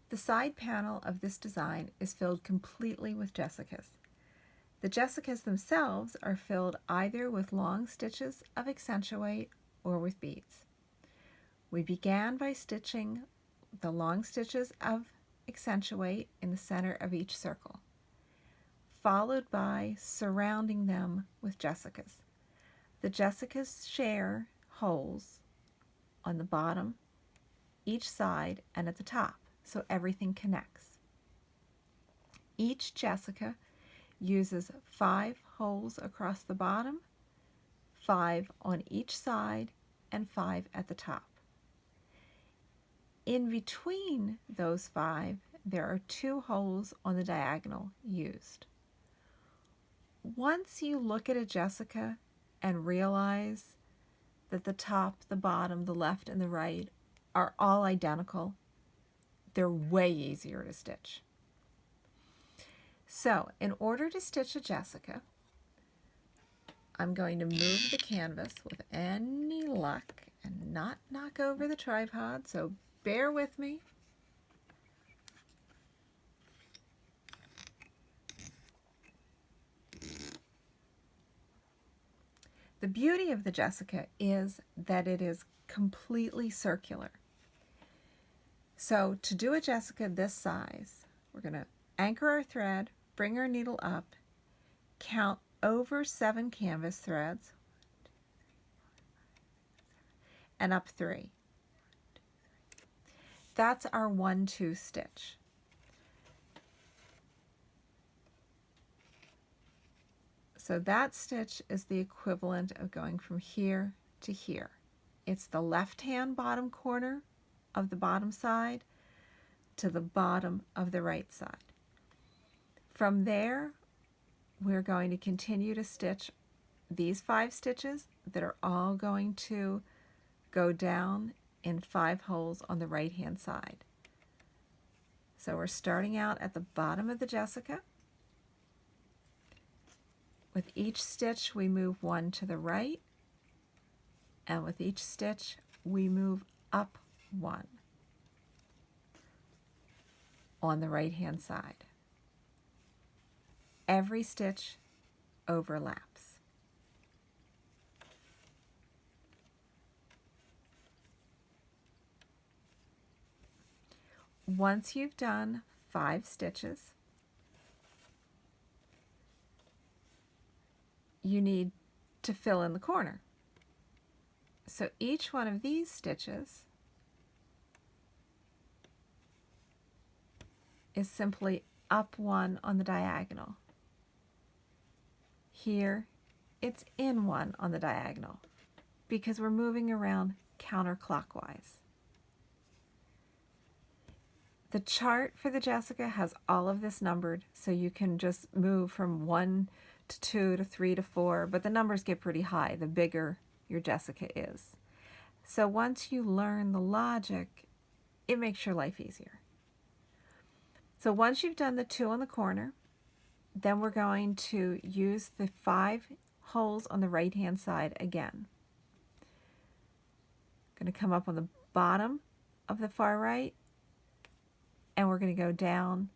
The side panel of this design is filled completely with Jessicas. The Jessicas themselves are filled either with long stitches of accentuate or with beads. We began by stitching the long stitches of accentuate in the center of each circle, followed by surrounding them with Jessicas. The Jessicas share holes on the bottom, each side, and at the top, so everything connects. Each Jessica uses 5 holes across the bottom, 5 on each side, and 5 at the top. In between those 5, there are 2 holes on the diagonal used. Once you look at a Jessica and realize that the top, the bottom, the left, and the right are all identical, they're way easier to stitch. So, in order to stitch a Jessica, I'm going to move the canvas with any luck and not knock over the tripod, so bear with me. The beauty of the Jessica is that it is completely circular. So to do a Jessica this size, we're going to anchor our thread, bring our needle up, count over 7 canvas threads, and up 3. That's our 1-2 stitch. So that stitch is the equivalent of going from here to here. It's the left-hand bottom corner of the bottom side to the bottom of the right side. From there, we're going to continue to stitch these 5 stitches that are all going to go down in 5 holes on the right-hand side. So we're starting out at the bottom of the Jessica. With each stitch, we move 1 to the right, and with each stitch, we move up 1 on the right-hand side. Every stitch overlaps. Once you've done 5 stitches, you need to fill in the corner. So each one of these stitches is simply up 1 on the diagonal. Here, it's in 1 on the diagonal because we're moving around counterclockwise. The chart for the Jessica has all of this numbered, so you can just move from 1 to 2 to 3 to 4, but the numbers get pretty high the bigger your Jessica is. So once you learn the logic, it makes your life easier. So once you've done the 2 on the corner, then we're going to use the 5 holes on the right-hand side again. Going to come up on the bottom of the far right, and we're going to go down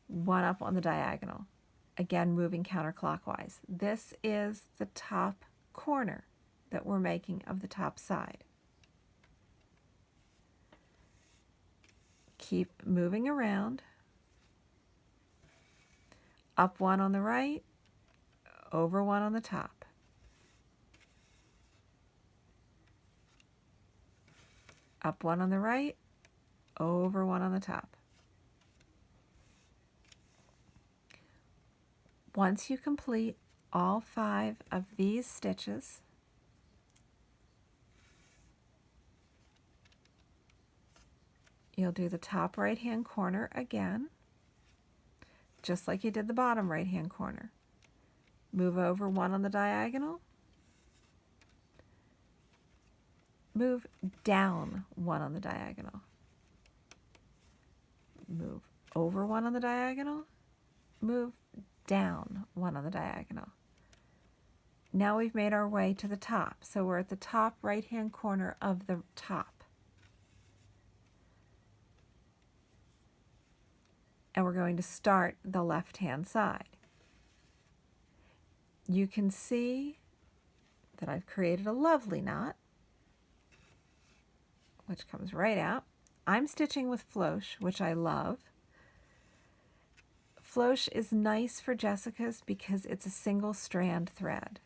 1 up on the diagonal. Again, moving counterclockwise. This is the top corner that we're making of the top side. Keep moving around. Up 1 on the right, over 1 on the top. Up 1 on the right, over 1 on the top. Once you complete all 5 of these stitches, you'll do the top right-hand corner again, just like you did the bottom right-hand corner. Move over 1 on the diagonal, move down 1 on the diagonal, move over 1 on the diagonal, move down 1 on the diagonal. Now we've made our way to the top, so we're at the top right-hand corner of the top. and we're going to start the left-hand side. You can see that I've created a lovely knot, which comes right out. I'm stitching with floche, which I love. Floche is nice for Jessica's because it's a single strand thread.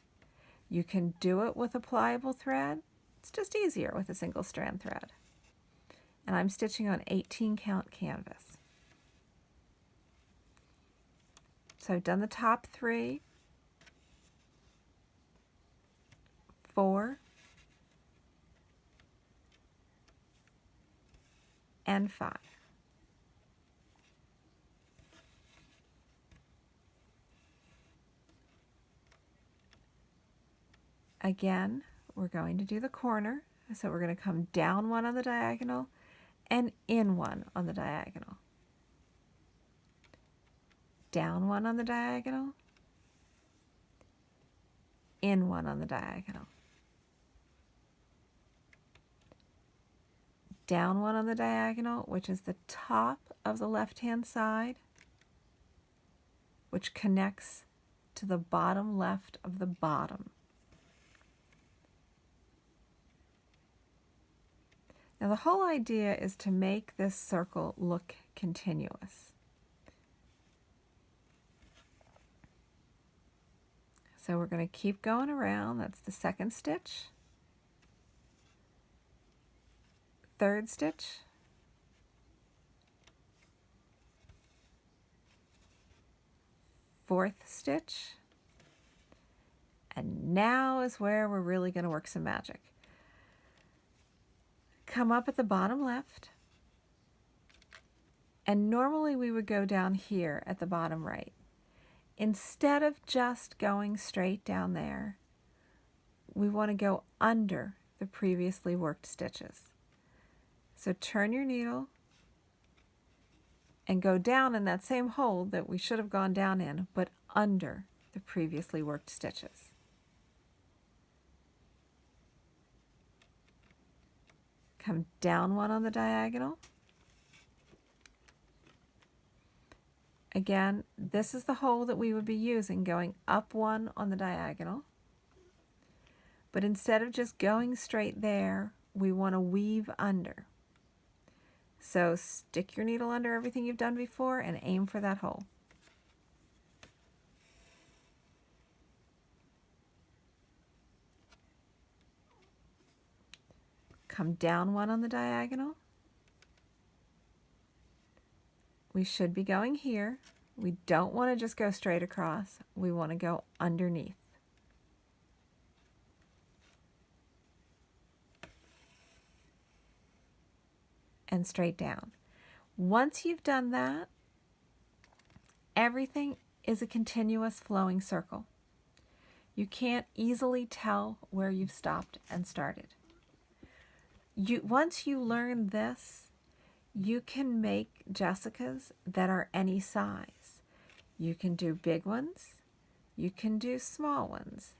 You can do it with a pliable thread. It's just easier with a single strand thread. And I'm stitching on 18 count canvas. So I've done the top 3, 4, and 5. Again, we're going to do the corner, so we're going to come down 1 on the diagonal and in 1 on the diagonal. Down 1 on the diagonal, in 1 on the diagonal. Down 1 on the diagonal, which is the top of the left-hand side, which connects to the bottom left of the bottom. Now the whole idea is to make this circle look continuous. So we're going to keep going around. That's the 2nd stitch, 3rd stitch, 4th stitch, and now is where we're really going to work some magic. Come up at the bottom left, and normally we would go down here at the bottom right. Instead of just going straight down there, we want to go under the previously worked stitches. So turn your needle and go down in that same hole that we should have gone down in, but under the previously worked stitches. Come down 1 on the diagonal. Again, this is the hole that we would be using, going up 1 on the diagonal. But instead of just going straight there, we want to weave under. So stick your needle under everything you've done before and aim for that hole. Come down 1 on the diagonal. We should be going here. We don't want to just go straight across. We want to go underneath. And straight down. Once you've done that, everything is a continuous flowing circle. You can't easily tell where you've stopped and started. Once you learn this, you can make Jessica's that are any size. You can do big ones, you can do small ones,